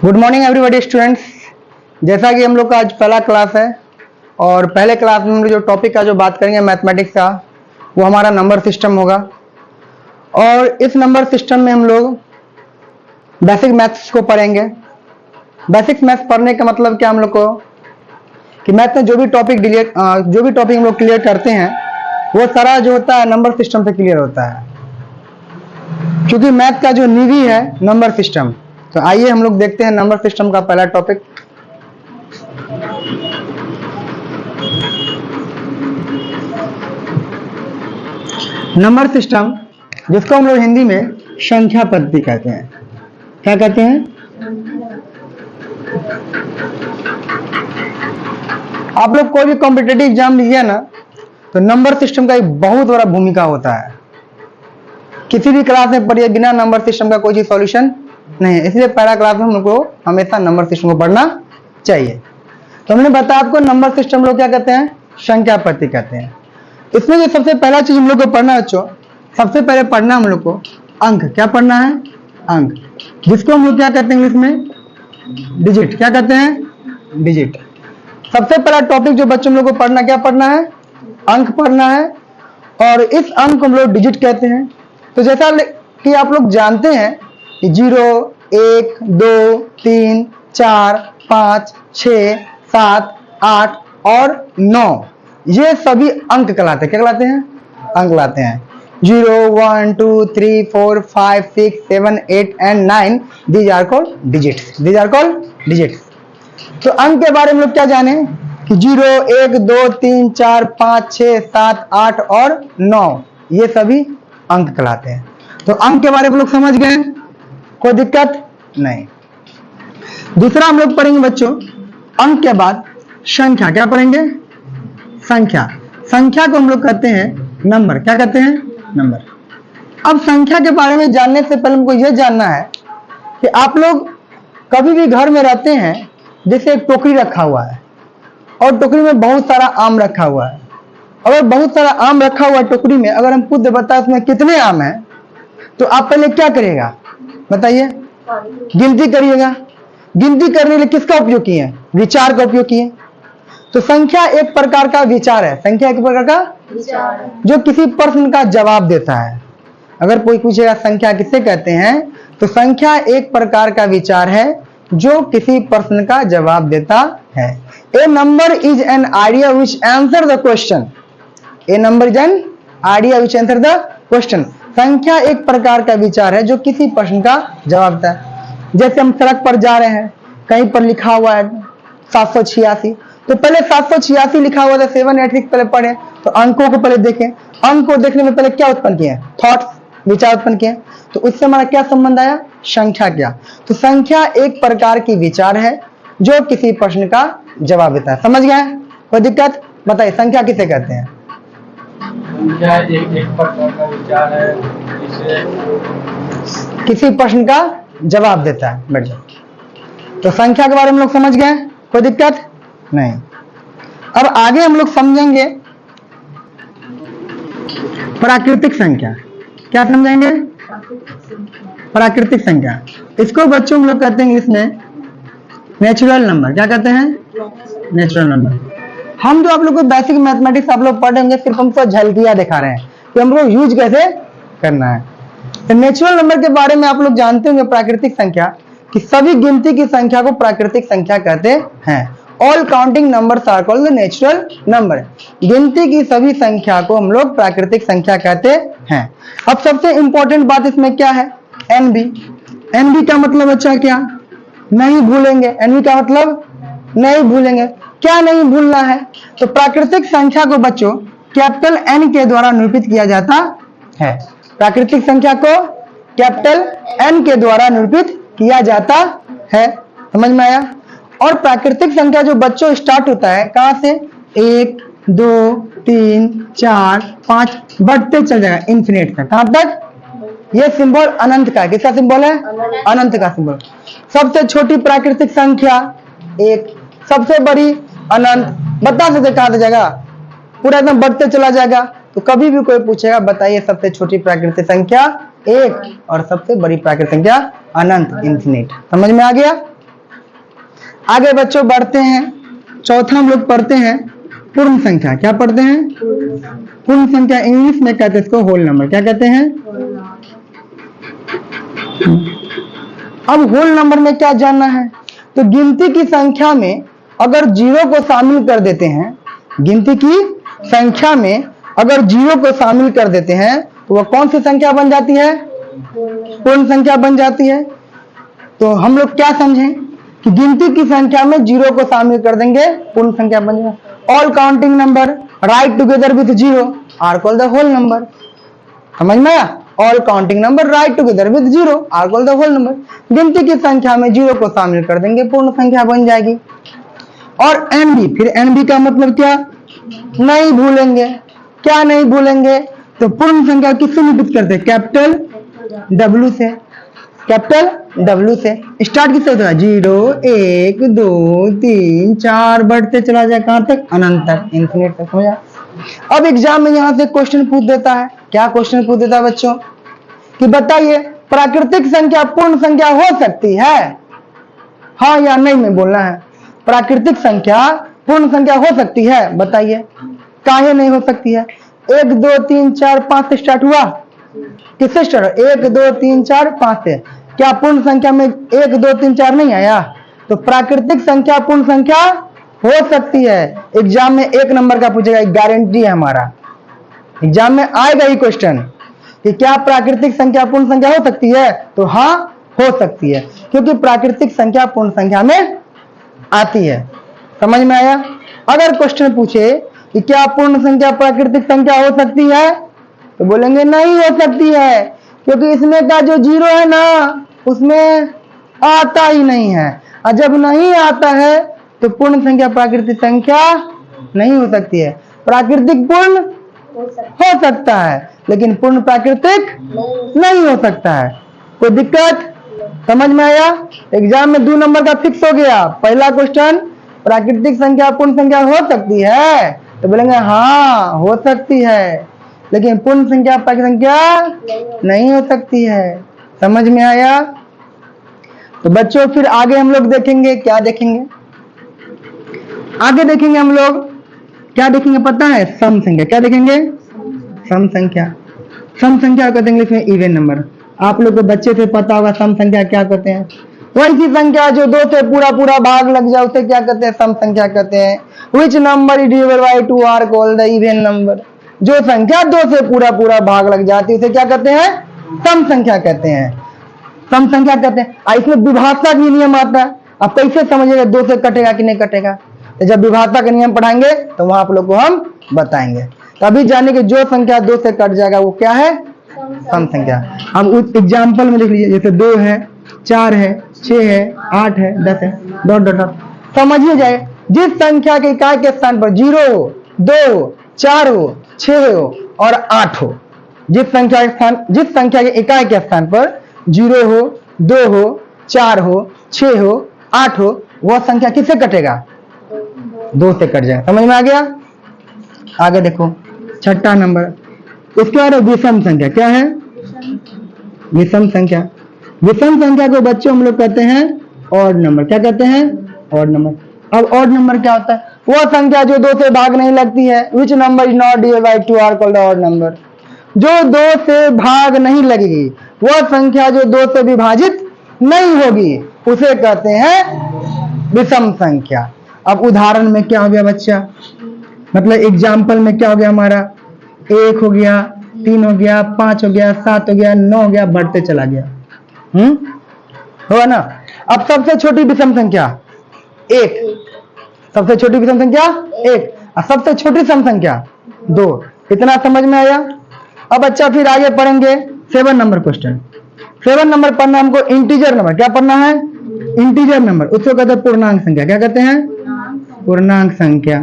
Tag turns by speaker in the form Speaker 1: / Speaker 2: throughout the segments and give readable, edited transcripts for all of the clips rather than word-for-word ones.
Speaker 1: Good morning everybody students. जैसा कि हम लोग का आज पहला क्लास है और पहले क्लास में हम लोग जो टॉपिक का जो बात करेंगे मैथमेटिक्स का, वो हमारा नंबर सिस्टम होगा। और इस नंबर सिस्टम में हम लोग बेसिक मैथ्स को पढ़ेंगे। बेसिक मैथ्स पढ़ने का मतलब क्या हम लोग को कि मैथ में जो भी टॉपिक हम लोग क्लियर करते हैं वो सारा जो होता है नंबर सिस्टम से क्लियर होता है, क्योंकि मैथ का जो नींव है नंबर सिस्टम। तो आइए हम लोग देखते हैं नंबर सिस्टम का पहला टॉपिक। नंबर सिस्टम, जिसको हम लोग हिंदी में संख्या पद्धति कहते हैं। क्या कहते हैं? आप लोग कोई भी कॉम्पिटिटिव एग्जाम लीजिए ना, तो नंबर सिस्टम का एक बहुत बड़ा भूमिका होता है। किसी भी क्लास में पढ़िए, बिना नंबर सिस्टम का कोई चीज सॉल्यूशन नहीं है। इसलिए पहला क्लास में हम लोग को हमेशा नंबर सिस्टम को पढ़ना चाहिए। तो हमने बताया आपको नंबर सिस्टम लोग क्या कहते हैं, संख्या पद्धति कहते हैं। इसमें जो सबसे पहला चीज हम लोग को पढ़ना है बच्चों, सबसे पहले पढ़ना हम लोग को अंक। क्या पढ़ना है? अंक, जिसको हम लोग क्या कहते हैं इंग्लिश में डिजिट। क्या कहते हैं? डिजिट। सबसे पहला टॉपिक जो बच्चों लोग को पढ़ना, क्या पढ़ना है? अंक पढ़ना है। और इस अंक को हम लोग डिजिट कहते हैं। तो जैसा कि आप लोग जानते हैं 0, 1, 2, 3, 4, 5, 6, 7, 8 और 9, ये सभी अंक कहलाते हैं। क्या कहलाते हैं? अंक कहलाते हैं। 0, 1, 2, 3, 4, 5, 6, 7, 8 and 9, these are called digits. These are called digits. तो अंक के बारे में लोग क्या जाने कि 0, 1, 2, 3, 4, 5, 6, 7, 8 और 9, ये सभी अंक कहलाते हैं। तो अंक के बारे में लोग समझ गए, कोई दिक्कत नहीं। दूसरा हम लोग पढ़ेंगे बच्चों अंक के बाद संख्या। क्या पढ़ेंगे? संख्या। संख्या को हम लोग कहते हैं नंबर। क्या कहते हैं? नंबर। अब संख्या के बारे में जानने से पहले हमको यह जानना है कि आप लोग कभी भी घर में रहते हैं, जैसे एक टोकरी रखा हुआ है और टोकरी में बहुत सारा आम रखा हुआ है। अगर बहुत सारा आम रखा हुआ है टोकरी में, अगर हम खुद बताए उसमें कितने आम हैं, तो आप पहले क्या करिएगा बताइए? गिनती करिएगा। गिनती करने के लिए किसका उपयोग किए? विचार का उपयोग किए। तो संख्या एक प्रकार का विचार है। संख्या एक प्रकार का विचार है जो किसी प्रश्न का जवाब देता है। अगर कोई पूछेगा संख्या किसे कहते हैं, तो संख्या एक प्रकार का विचार है जो किसी प्रश्न का जवाब देता है। A number is an idea which answer the question. A number is an idea which answer the question. संख्या एक प्रकार का विचार है जो किसी प्रश्न का जवाब देता है। जैसे हम सड़क पर जा रहे हैं, कहीं पर लिखा हुआ है 786, तो पहले 786 लिखा हुआ था, 786 पहले पढ़े, तो अंकों को पहले देखें। अंक को देखने में पहले क्या उत्पन्न किए? थॉट्स, विचार उत्पन्न किए। तो उससे हमारा क्या संबंध आया? संख्या क्या? तो संख्या एक प्रकार की विचार है जो किसी प्रश्न का जवाब देता है। समझ गए? कोई दिक्कत? बताइए संख्या किसे कहते हैं?
Speaker 2: संख्या एक प्रकार का विचार है जिसे
Speaker 1: किसी प्रश्न का जवाब देता है। बैठ जाओ। तो संख्या के बारे में लोग समझ गए, कोई दिक्कत नहीं। अब आगे हम लोग समझेंगे प्राकृतिक संख्या। क्या समझेंगे? प्राकृतिक संख्या। इसको बच्चों हम लोग कहते हैं इसमें नेचुरल नंबर। क्या कहते हैं? Natural number. हम जो आप लोग को बेसिक मैथमेटिक्स आप लोग पढ़े होंगे, सिर्फ हमको झलकियां दिखा रहे हैं कि हम लोग यूज कैसे करना है। तो नेचुरल नंबर के बारे में आप लोग जानते होंगे प्राकृतिक संख्या, कि सभी गिनती की संख्या को प्राकृतिक संख्या कहते हैं। All counting numbers are called natural number. गिनती की सभी संख्या को हम लोग प्राकृतिक संख्या कहते हैं। अब सबसे इंपॉर्टेंट बात इसमें क्या है? एनबी। एनबी का मतलब अच्छा क्या? नहीं भूलेंगे। एनबी का मतलब नहीं भूलेंगे। क्या नहीं भूलना है? तो प्राकृतिक संख्या को बच्चों कैपिटल एन के द्वारा निरूपित किया जाता है। प्राकृतिक संख्या को कैपिटल एन के द्वारा निरूपित किया जाता है। समझ में आया? और प्राकृतिक संख्या जो बच्चों स्टार्ट होता है कहां से? 1, 2, 3, 4, 5 बढ़ते चल जाएगा इन्फिनिट तक। कहां तक? ये सिंबल अनंत का है। किसका सिंबल है? अनंत का सिंबल। सबसे छोटी प्राकृतिक संख्या 1, सबसे बड़ी अनंत। बता सकते कहां से जाएगा? पूरा एकदम बढ़ते चला जाएगा। तो कभी भी कोई पूछेगा बताइए सबसे छोटी प्राकृतिक संख्या 1 और सबसे बड़ी प्राकृतिक संख्या अनंत, इन्फिनिट। समझ में आ गया? आगे बच्चों बढ़ते हैं, चौथा हम लोग पढ़ते हैं पूर्ण संख्या। क्या पढ़ते हैं? पूर्ण संख्या। इंग्लिश में कहते हैं इसको होल नंबर। क्या कहते हैं? अब होल नंबर में क्या जानना है? तो गिनती की संख्या में अगर जीरो को शामिल कर देते हैं, गिनती की संख्या में अगर जीरो को शामिल कर देते हैं तो वह कौन सी संख्या बन जाती है? पूर्ण संख्या बन जाती है। तो हम लोग क्या समझें कि गिनती की संख्या में जीरो को शामिल कर देंगे, पूर्ण संख्या बन जाएगा। All counting number right together with zero are called the whole number. समझ में आया? All counting number right together with zero are called the whole number. गिनती की संख्या में जीरो को शामिल कर देंगे, पूर्ण संख्या बन जाएगी। और एनबी, फिर एनबी का मतलब क्या? नहीं भूलेंगे। क्या नहीं भूलेंगे? तो पूर्ण संख्या किससे निरूपित करते हैं? कैपिटल डब्ल्यू से। कैपिटल डब्ल्यू से स्टार्ट किससे होता है? 0 1 2 3 4 बढ़ते चला जाए कहां तक? अनंत तक, इन्फिनिट तक। समझा? अब एग्जाम में यहां से क्वेश्चन पूछ देता है। क्या क्वेश्चन पूछ देता है बच्चों? कि बताइए प्राकृतिक संख्या पूर्ण संख्या हो सकती है? हाँ या नहीं में बोलना है। प्राकृतिक संख्या पूर्ण संख्या हो सकती है? बताइए काहे नहीं हो सकती है? 1 2 3 4 5 से स्टार्ट हुआ। किससे स्टार्ट? 1 2 3 4 5 से। क्या पूर्ण संख्या में 1 2 3 4 नहीं आया? तो प्राकृतिक संख्या पूर्ण संख्या हो सकती है। एग्जाम में 1 नंबर का पूछेगा, गारंटी है हमारा। एग्जाम में आएगा ही क्वेश्चन कि क्या प्राकृतिक संख्या पूर्ण संख्या हो सकती है? तो हाँ हो सकती है, क्योंकि प्राकृतिक संख्या पूर्ण संख्या में आती है। समझ में आया? अगर क्वेश्चन पूछे कि क्या पूर्ण संख्या प्राकृतिक संख्या हो सकती है, तो बोलेंगे नहीं हो सकती है, क्योंकि इसमें का जो जीरो है ना उसमें आता ही नहीं है। और जब नहीं आता है तो पूर्ण संख्या प्राकृतिक संख्या नहीं हो सकती है। प्राकृतिक पूर्ण हो सकता है, लेकिन पूर्ण प्राकृतिक नहीं हो सकता है। कोई दिक्कत? समझ में आया? एग्जाम में 2 नंबर का फिक्स हो गया। पहला क्वेश्चन प्राकृतिक संख्या पूर्ण संख्या हो सकती है, तो बोलेंगे हाँ हो सकती है, लेकिन पूर्ण संख्या प्राकृतिक संख्या नहीं हो सकती है। समझ में आया? तो बच्चों फिर आगे हम लोग देखेंगे, क्या देखेंगे? आगे देखेंगे हम लोग क्या देखेंगे पता है? सम संख्या। क्या देखेंगे? सम संख्या। सम संख्या कहते हैं इंग्लिश में इवन नंबर। आप लोग को बच्चे से पता होगा सम संख्या क्या कहते हैं। वैसी संख्या जो 2 से पूरा पूरा भाग लग जाए उसे क्या कहते हैं? सम संख्या कहते हैं। Which number is divided by 2 are called the even number. जो संख्या 2 से पूरा पूरा भाग लग जाती है उसे क्या कहते हैं? सम संख्या कहते हैं। सम संख्या कहते हैं। इसमें विभाज्यता का नियम आता है। आप कैसे समझिएगा 2 से कटेगा कि नहीं कटेगा? तो जब विभाज्यता का नियम पढ़ाएंगे तो वहां आप लोग को हम बताएंगे। तभी जाने कि जो संख्या 2 से कट जाएगा वो क्या है? सम संख्या। अब उस एग्जाम्पल में देख लीजिए, जैसे 2 है, 4 है, 6 है, 8 है, 10 है, डॉट डॉट डॉट। समझिए जाए जिस संख्या के इकाई के स्थान पर 0 हो, 2 हो, 4 हो, 6 हो और 8 हो, जिस संख्या के इकाई के स्थान पर 0 हो, 2 हो, 4 हो, 6 हो, 8 हो, वह संख्या किससे कटेगा? 2 से कट जाएगा। समझ में आ गया? आगे देखो छठा नंबर, इसके बाद विषम संख्या। क्या है? विषम संख्या। विषम संख्या को बच्चों हम लोग कहते हैं ऑड नंबर। क्या कहते हैं? Odd number. अब ऑड नंबर क्या होता है? वह संख्या जो 2 से भाग नहीं लगती है। Which number is not divided by 2 are called odd number. जो 2 से भाग नहीं लगेगी, वह संख्या जो 2 से विभाजित नहीं होगी उसे कहते हैं विषम संख्या। अब उदाहरण में क्या हो गया बच्चा? मतलब एग्जाम्पल में क्या हो गया हमारा? 1 हो गया, 3 हो गया, 5 हो गया, 7 हो गया, 9 हो गया, बढ़ते चला गया। होगा ना? अब सबसे छोटी विषम संख्या 1। सबसे छोटी विषम संख्या 1 और सबसे छोटी सम संख्या 2। इतना समझ में आया? अब बच्चा फिर आगे पढ़ेंगे 7 नंबर क्वेश्चन। 7 नंबर पढ़ना हमको इंटीजर नंबर। क्या पढ़ना है? Integer number. उसको कहते हैं पूर्णांक संख्या। क्या कहते हैं? पूर्णांक संख्या,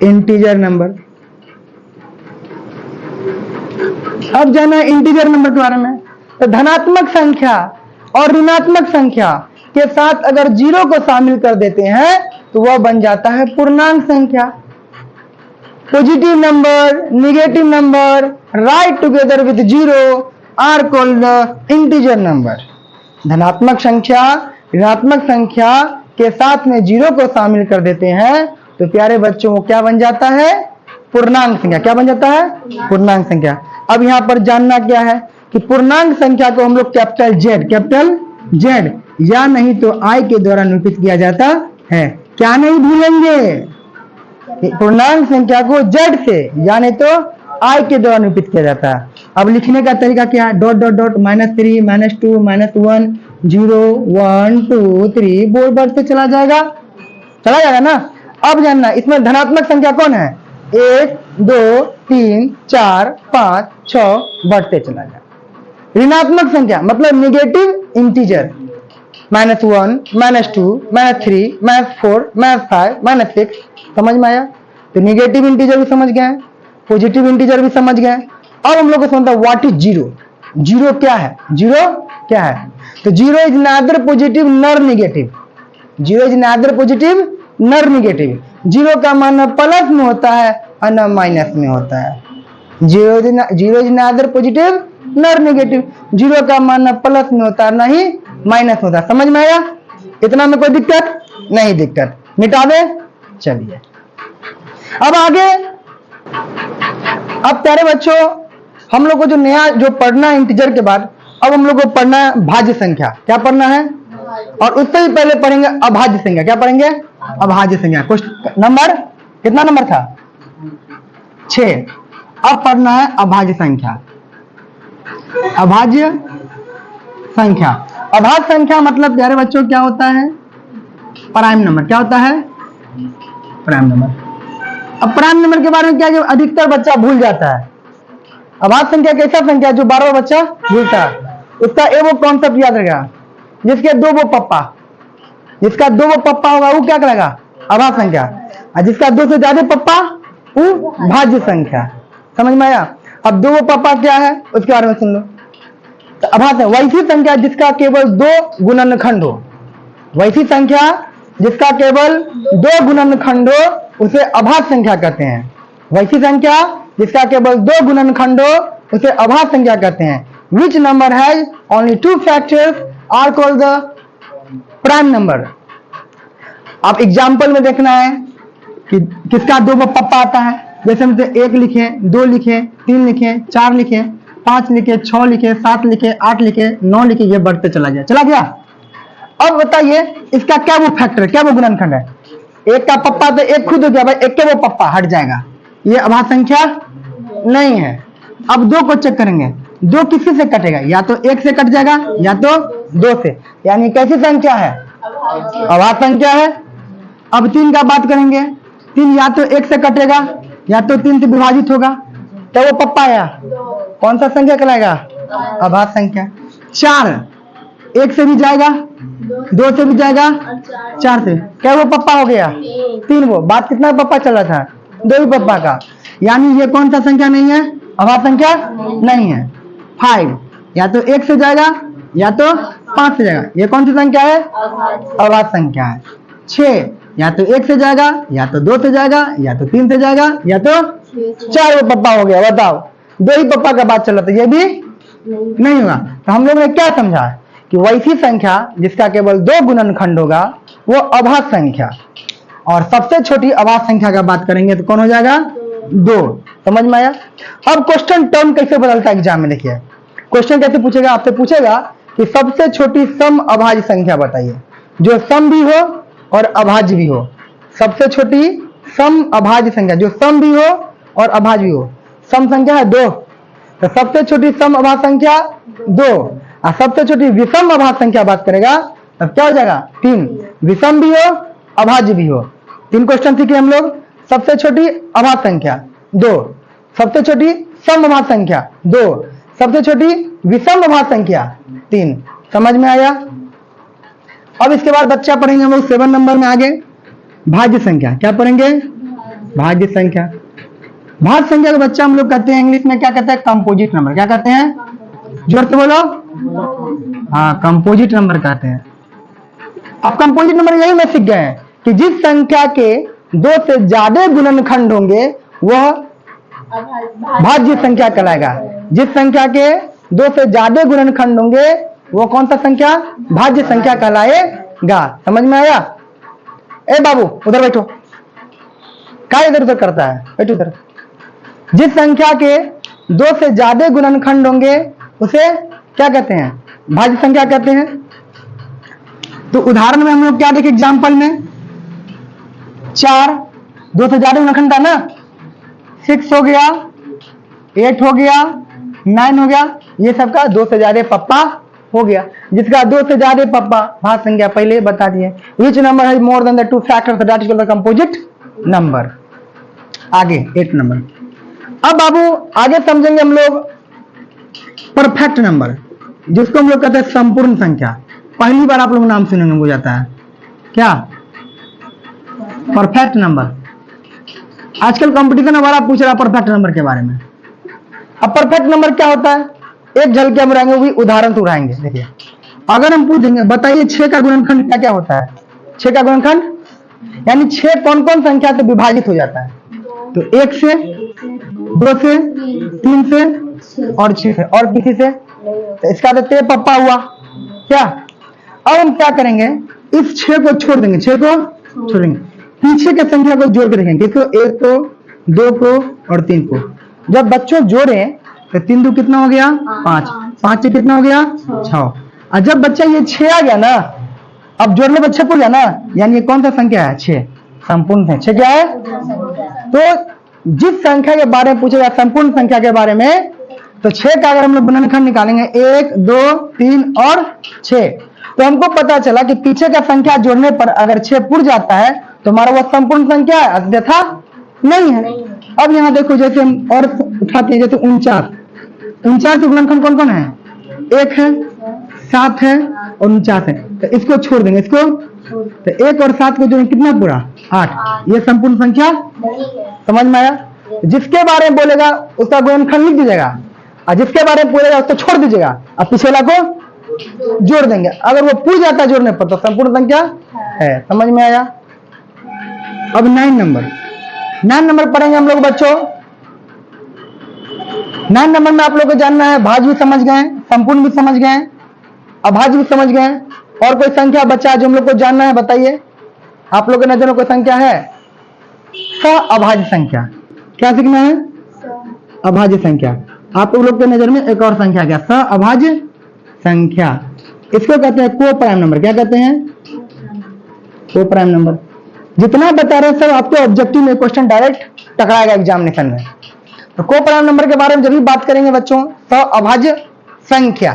Speaker 1: इंटीजर नंबर। अब जाना इंटीजर नंबर के बारे में। तो धनात्मक संख्या और ऋणात्मक संख्या के साथ अगर 0 को शामिल कर देते हैं तो वह बन जाता है पूर्णांक संख्या। Positive number, negative number right together with 0 are called the integer number. धनात्मक संख्या, ऋणात्मक संख्या के साथ में 0 को शामिल कर देते हैं तो प्यारे बच्चों वो क्या बन जाता है? पूर्णांक संख्या। क्या बन जाता है? पूर्णांक संख्या। अब यहाँ पर जानना क्या है कि पूर्णांक संख्या को हम लोग कैपिटल जेड या नहीं तो आई के द्वारा निरूपित किया जाता है। क्या नहीं भूलेंगे? पूर्णांक संख्या को जेड से या नहीं तो आई के द्वारा निरूपित किया जाता है। अब लिखने का तरीका क्या है? डॉट डॉट डॉट -3 -2 -1 0 1 2 3 बोर्ड बढ़ते चला जाएगा ना। अब जानना इसमें धनात्मक संख्या कौन है? 1 2 3 4 5 6 बढ़ते चला जाएगा। ऋणात्मक संख्या मतलब निगेटिव इंटीजर -1 -2 -3 -4 -5 -6 समझ में आया? तो निगेटिव इंटीजर भी समझ गए, पॉजिटिव इंटीजर भी समझ गए। अब हम लोग को समझता व्हाट इज जीरो। जीरो क्या है? तो zero is neither positive nor negative. Zero is neither positive nor negative. Zero का मान न प्लस में होता है और न माइनस में होता है। Zero is neither positive nor negative. Zero का मान न प्लस में होता है न ही माइनस होता है। समझ में आया? इतना में कोई दिक्कत नहीं? दिक्कत मिटा दे। चलिए अब आगे। अब प्यारे बच्चों हम लोग को जो नया जो पढ़ना है इंटीजर के बाद, अब हम लोग को पढ़ना है भाज्य संख्या। क्या पढ़ना है? और उससे भी पहले पढ़ेंगे अभाज्य संख्या। क्या पढ़ेंगे? अभाज्य संख्या। क्वेश्चन नंबर कितना नंबर था? 6। अब पढ़ना है अभाज्य संख्या। अभाज्य संख्या। अभाज्य संख्या मतलब प्यारे बच्चों क्या होता है? Prime number. क्या होता है? Prime number. अब प्राइम नंबर के बारे में क्या जो अधिकतर बच्चा भूल जाता है। अभाज्य संख्या कैसा संख्या जो 12 बच्चा भूलता है? उसका वो कॉन्सेप्ट याद रहेगा जिसके 2 वो पप्पा, जिसका 2 वो पप्पा होगा वो क्या करेगा? अभाज्य संख्या। और जिसका 2 से ज्यादा पप्पा वो भाज्य संख्या। समझ में आया? अब 2 वो पप्पा क्या है उसके बारे में सुन लो। तो अभाज्य वैसी संख्या जिसका केवल 2 गुणनखंड हो। वैसी संख्या जिसका केवल 2 गुणनखंड हो उसे अभाज्य संख्या कहते हैं। वैसी संख्या जिसका केवल 2 गुणनखंड हो उसे अभाज्य संख्या कहते हैं। Which number has only 2 factors are called the prime number। आप एग्जाम्पल में देखना है कि किसका 2 पप्पा आता है। जैसे हम 1 लिखे, 2 लिखे, 3 लिखे, 4 लिखे, 5 लिखे, 6 लिखे, 7 लिखे, 8 लिखे, 9 लिखे, ये बढ़ते चला गया। अब बताइए इसका क्या वो फैक्टर है, क्या वो गुणनखंड है? 1 का पप्पा तो 1 खुद हो गया भाई, 1 के वो पप्पा हट जाएगा। ये अभाज्य संख्या नहीं है। अब 2 को चेक करेंगे। 2 किसी से कटेगा? या तो 1 से कट जाएगा या तो 2 से। यानी कैसी संख्या है? अभाज्य संख्या है। अब 3 का बात करेंगे। 3 या तो 1 से कटेगा या तो 3 से विभाजित होगा तो वो पप्पा आया। कौन सा संख्या कहलाएगा? अभाज्य संख्या। 4 1 से भी जाएगा, 2 से भी जाएगा, 4 से। क्या वो पप्पा हो गया? 3 वो। बात कितना पप्पा चला था? 2 ही पप्पा का। यानी ये कौन सा संख्या नहीं है? अभाज्य संख्या नहीं है। 5 या तो 1 से जाएगा या तो 5 से जाएगा। ये कौन सी संख्या है? अभाज्य संख्या है। 6 या तो 1 से जाएगा या तो 2 से जाएगा या तो 3 से जाएगा या तो 4 वो पप्पा हो गया। बताओ 2 ही पप्पा का बात चला था, ये भी नहीं हुआ। तो हम लोग ने क्या समझा कि वैसी संख्या जिसका केवल 2 गुणनखंड होगा वो अभाज्य संख्या। और सबसे छोटी अभाज्य संख्या का बात करेंगे तो कौन हो जाएगा? 2। समझ में आया? अब क्वेश्चन टर्म कैसे बदलता है एग्जाम में। देखिए क्वेश्चन कैसे पूछेगा, आपसे पूछेगा कि सबसे छोटी सम अभाज्य संख्या बताइए जो सम भी हो और अभाज्य भी हो। सबसे छोटी सम अभाज्य संख्या जो सम भी हो और अभाज्य भी हो। सम संख्या है 2, तो सबसे छोटी सम अभाज्य संख्या 2। और सबसे छोटी विषम अभाज्य संख्या बात करेगा तब क्या हो जाएगा? 3। विषम भी हो अभाज्य भी हो। 3 क्वेश्चन सीखे हम लोग। सबसे छोटी अभाज्य संख्या 2, सबसे छोटी सम अभाज्य संख्या 2, सबसे छोटी विषम अभाज्य संख्या 3। समझ में आया? अब इसके बाद बच्चा पढ़ेंगे हम लोग 7 नंबर में आगे भाज्य संख्या। क्या पढ़ेंगे? भाज्य संख्या। भाज्य संख्या का बच्चा हम लोग कहते हैं इंग्लिश में क्या कहते हैं? Composite number. क्या कहते हैं? जोर से बोलो। हाँ, कंपोजिट नंबर कहते हैं। अब कंपोजिट नंबर यही में सीख गए हैं कि जिस संख्या के 2 से ज्यादा गुणनखंड होंगे वह भाज्य संख्या कहलाएगा। जिस संख्या के 2 से ज्यादा गुणनखंड होंगे वो कौन सा संख्या? भाज्य संख्या कहलाएगा। समझ में आया? ए बाबू उधर बैठो, क्या इधर उधर करता है, बैठो उधर। जिस संख्या के 2 से ज्यादा गुणनखंड होंगे उसे क्या कहते हैं, भाज्य संख्या कहते हैं। तो उदाहरण में हम लोग क्या देखे, एग्जाम्पल में 4, 2 से ज्यादा गुणनखंड था ना, 6 हो गया, 8 हो गया, 9 हो गया, ये सबका 2 से ज्यादा पप्पा हो गया। जिसका 2 से ज्यादा पप्पा भाज्य संख्या पहले बता दिए। विच नंबर है more than the 2 factors that is called the composite number. आगे 8 नंबर। अब बाबू आगे समझेंगे हम लोग परफेक्ट नंबर, जिसको हम लोग कहते हैं संपूर्ण संख्या। पहली बार आप लोग नाम सुनेंगे हो जाता है क्या, परफेक्ट नंबर। आजकल कंपटीशन हमारा पूछ रहा है परफेक्ट नंबर के बारे में। अब परफेक्ट नंबर क्या होता है, एक झलक हम उड़ाएंगे, वो भी उदाहरण तो उड़ाएंगे। देखिए अगर हम पूछेंगे बताइए 6 का गुणनखंड क्या क्या होता है, 6 का गुणनखंड यानी 6 कौन कौन संख्या से विभाजित हो जाता है, तो 1 से, 2 से, 3 से और 6 से, और किसी से। तो इसका तो ते पप्पा हुआ क्या। अब हम क्या करेंगे, इस 6 को छोड़ देंगे, 6 को छोड़ देंगे, पीछे के संख्या को जोड़ के देखेंगे, किसको, 1 को, 2 को और 3 को। जब बच्चों जोड़े तो 3 2 कितना हो गया, 5, 5 से कितना हो गया, 6। और जब बच्चा ये 6 आ गया ना, अब जोड़ने पर 6 पूरा गया ना, यानी ये कौन सा संख्या है, 6 संपूर्ण है। 6 क्या है, तो जिस संख्या के बारे में पूछेगा संपूर्ण संख्या के बारे में, तो 6 का अगर हम लोग गुणनखंड निकालेंगे 1 2 3 और 6, तो हमको पता चला कि पीछे का संख्या जोड़ने पर अगर 6 पुर जाता है तो हमारा वह संपूर्ण संख्या है, अन्यथा नहीं है। अब यहाँ देखो जैसे हम और उठाते हैं, जैसे 49, 49 के गुणनखंड कौन कौन है, 1 है, 7 है और 49 है। तो इसको छोड़ देंगे, इसको, तो 1 और 7 को जोड़ेंगे कितना पूरा, 8। ये संपूर्ण संख्या समझ में आया। जिसके बारे में बोलेगा उसका गुणनखंड लिख दीजिएगा, और जिसके बारे में बोलेगा उसको छोड़ दीजिएगा, और पिछले को जोड़ देंगे। अगर वो पूछ जाता है जोड़ने पर तो संपूर्ण संख्या है। समझ में आया। अब 9 नंबर, 9 नंबर पढ़ेंगे हम लोग बच्चों। 9 नंबर में आप लोग को जानना है, भाज्य भी समझ गए, संपूर्ण भी समझ गए, अभाज्य भी समझ गए, और कोई संख्या बचा जो हम लोग को जानना है, बताइए। आप लोगों की नजर में कोई संख्या है, अभाज्य संख्या। क्या सीखना है, अभाज्य संख्या। आप लोग के नजर में एक और संख्या क्या, अभाज्य संख्या। इसको कहते हैं को प्राइम नंबर। क्या कहते हैं, को प्राइम नंबर। जितना बता रहे हैं सब आपको ऑब्जेक्टिव में क्वेश्चन डायरेक्ट टकराएगा एग्जामिनेशन में। तो को प्राइम नंबर के बारे में जब भी बात करेंगे बच्चों, तो अभाज्य संख्या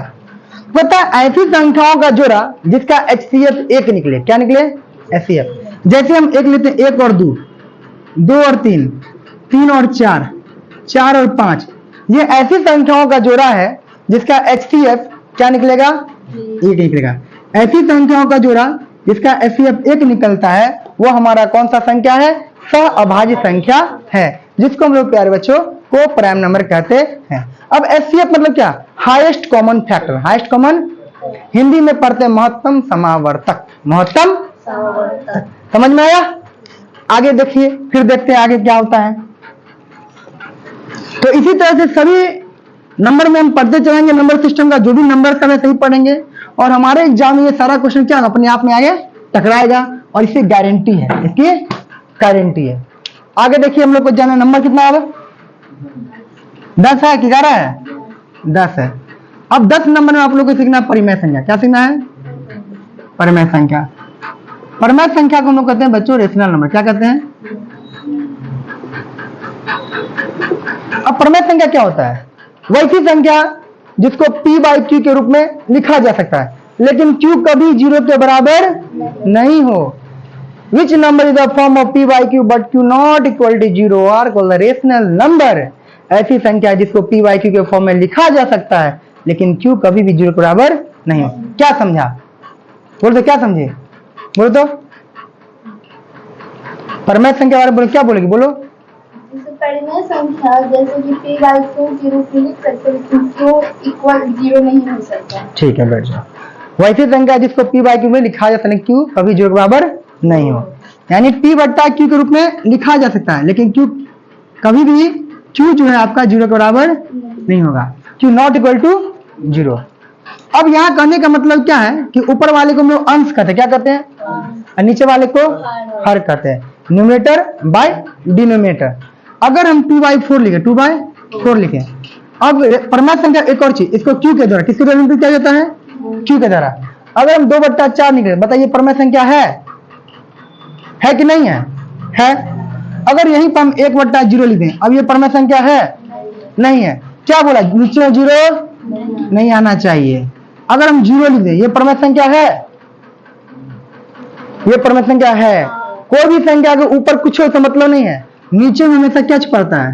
Speaker 1: पता है ऐसी संख्याओं का जोड़ा जिसका HCF 1 निकले। क्या निकले, HCF। जैसे हम 1 लेते हैं, 1 और 2, 2 और 3, 3 और 4, 4 और 5। ये ऐसी संख्याओं का जोड़ा है जिसका HCF क्या निकलेगा, 1 निकलेगा। ऐसी संख्याओं का जोड़ा जिसका HCF 1 निकलता है वो हमारा कौन सा संख्या है, अभाज्य संख्या है, जिसको हम लोग प्यारे बच्चों को प्राइम नंबर कहते हैं। अब HCF मतलब क्या, highest common factor. Highest common Hindi में पढ़ते महत्तम समावर्तक। महत्तम समझ में आया। आगे देखिए, फिर देखते हैं आगे क्या होता है। तो इसी तरह से सभी नंबर में हम पढ़ते चलेंगे। नंबर सिस्टम का जो भी नंबर सब है सही पढ़ेंगे, और हमारे एग्जाम में ये सारा क्वेश्चन क्या अपने आप में आगे टकराएगा, और इसकी गारंटी है, इसकी गारंटी है। आगे देखिए हम लोग को जाना, नंबर कितना है, 10 है कि 11 है, 10 है। अब 10 नंबर में आप लोग को सीखना परिमेय संख्या। क्या सीखना है, परिमेय संख्या। परिमेय संख्या को हम लोग कहते हैं बच्चों रेशनल नंबर। क्या कहते हैं। अब परिमेय संख्या क्या होता है, वैसी संख्या जिसको P/Q के रूप में लिखा जा सकता है, लेकिन Q कभी 0 के बराबर नहीं हो। Which number is the form of P/Q but Q not equal to 0 are called the rational number। ऐसी संख्या जिसको P/Q के फॉर्म में लिखा जा सकता है, लेकिन Q कभी भी 0 के बराबर नहीं हो। क्या समझा, बोलो तो क्या समझे, बोलो तो। परिमेय संख्या के बारे में बोलो, क्या बोलेगी, बोलो।
Speaker 3: परिमेय संख्या जैसे कि P/Q के रूप में लिख सकते हैं, लेकिन Q इक्वल 0 नहीं हो सकता।
Speaker 1: ठीक है, बैठ जाओ। वैसी संख्या जिसको P/Q में लिखा जा सकता है, Q कभी 0 के बराबर नहीं हो। यानी P/Q के रूप में लिखा जा सकता है, लेकिन Q कभी भी Q जो है आपका 0 के बराबर नहीं होगा। Q not equal to 0। अब यहाँ कहने का मतलब क्या है कि ऊपर वाले को हम लोग अंश कहते हैं। क्या कहते हैं, और नीचे वाले को हर कहते हैं, न्यूमरेटर बाय डिनोमिनेटर। अगर हम 2/4 लिखे, 2/4 लिखे, अब परमाणु संख्या एक और चीज, इसको क्यू के द्वारा, किसके द्वारा निरूपित किया जाता है? क्यू के द्वारा। अगर हम 2/4 निकले, बताइए परमाणु संख्या है कि नहीं है? है। अगर यहीं पर हम 1/0 लिख दें, अब ये परमाणु संख्या है? नहीं है। क्या बोला? नीचे में 0 नहीं आना चाहिए। अगर हम 0 लिख दें, ये परमाणु संख्या है? ये परमाणु संख्या है। कोई भी संख्या के ऊपर कुछ हो तो मतलब नहीं है, नीचे में हमेशा क्या पड़ता है?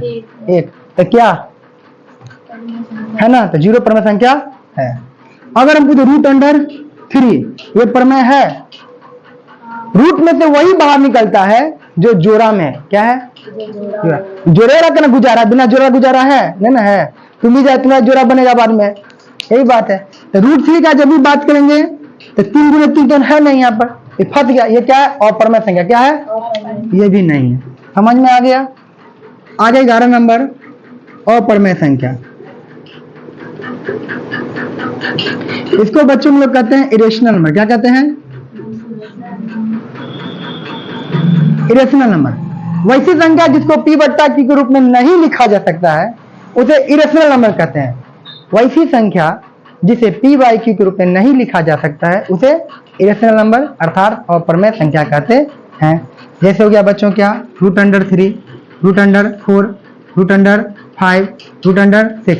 Speaker 1: 1। तो क्या है ना? तो 0 परमाणु संख्या है। अगर हम पूछे √3, ये परमाणु है? रूट में से वही बाहर निकलता है जो जोड़ा में क्या है? जोड़ेगा का ना गुजारा, बिना जोड़ा गुजारा है नहीं ना? है। तुम ही जाए, तुम्हारा जोड़ा बनेगा बाद में, यही बात है। तो √3 का जब भी बात करेंगे तो 3 × 3 तो है नहीं, यहाँ पर ये फंस गया। ये क्या है? अपरमेय संख्या। क्या है? ये भी नहीं है। समझ में आ गया? आगे 11 नंबर, अपरमेय संख्या। इसको बच्चों लोग कहते हैं इरेशनल नंबर। क्या कहते हैं? Irrational number. वैसी संख्या जिसको p/q के रूप में नहीं लिखा जा सकता है उसे इरेशनल नंबर कहते हैं। वैसी संख्या जिसे p/q के रूप में नहीं लिखा जा सकता है उसे इरेशनल नंबर अर्थात अपरमेय संख्या कहते हैं। जैसे हो गया बच्चों क्या? √3, √4, √5, √6।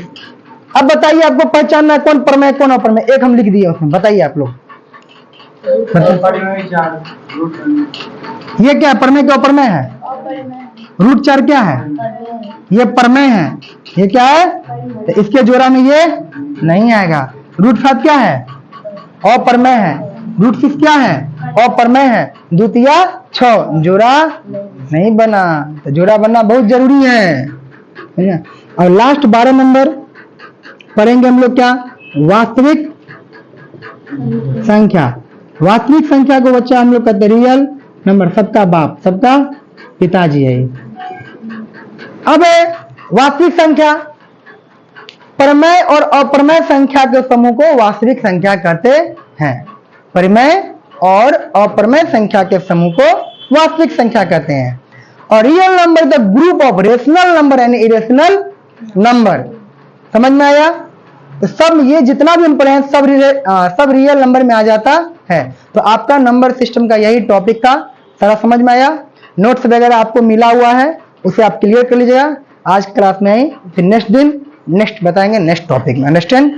Speaker 1: अब बताइए आपको पहचानना है कौन परमेय कौन अपरमेय? एक हम लिख दिए उसमें, बताइए आप लोग। ये क्या परमेय क्या अपरमेय है? √4 क्या है? ये परमेय है। ये क्या है? तो इसके जोड़ा में ये नहीं आएगा। √5 क्या है? अपरमेय है। √6 क्या है? अपरमेय है। द्वितीया 6 जोड़ा नहीं बना, तो जोड़ा बनना बहुत जरूरी है। और लास्ट 12 नंबर पढ़ेंगे हम लोग क्या? वास्तविक संख्या। वास्तविक संख्या को बच्चा हम लोग कहते हैं रियल नंबर, सबका बाप, सबका पिताजी है। अब वास्तविक संख्या, परमेय और अपरमेय संख्या के समूह को वास्तविक संख्या कहते हैं। परमेय और अपरमेय संख्या के समूह को वास्तविक संख्या कहते हैं। और real number the group of rational number यानी इरेशनल नंबर। समझ में आया? तो सब ये जितना भी हम पढ़े हैं सब रियल नंबर में आ जाता है। तो आपका नंबर सिस्टम का यही टॉपिक का सारा समझ में आया। नोट्स वगैरह आपको मिला हुआ है, उसे आप क्लियर कर लीजिएगा। आज क्लास में ही, फिर नेक्स्ट दिन नेक्स्ट बताएंगे नेक्स्ट टॉपिक में। अंडरस्टैंड?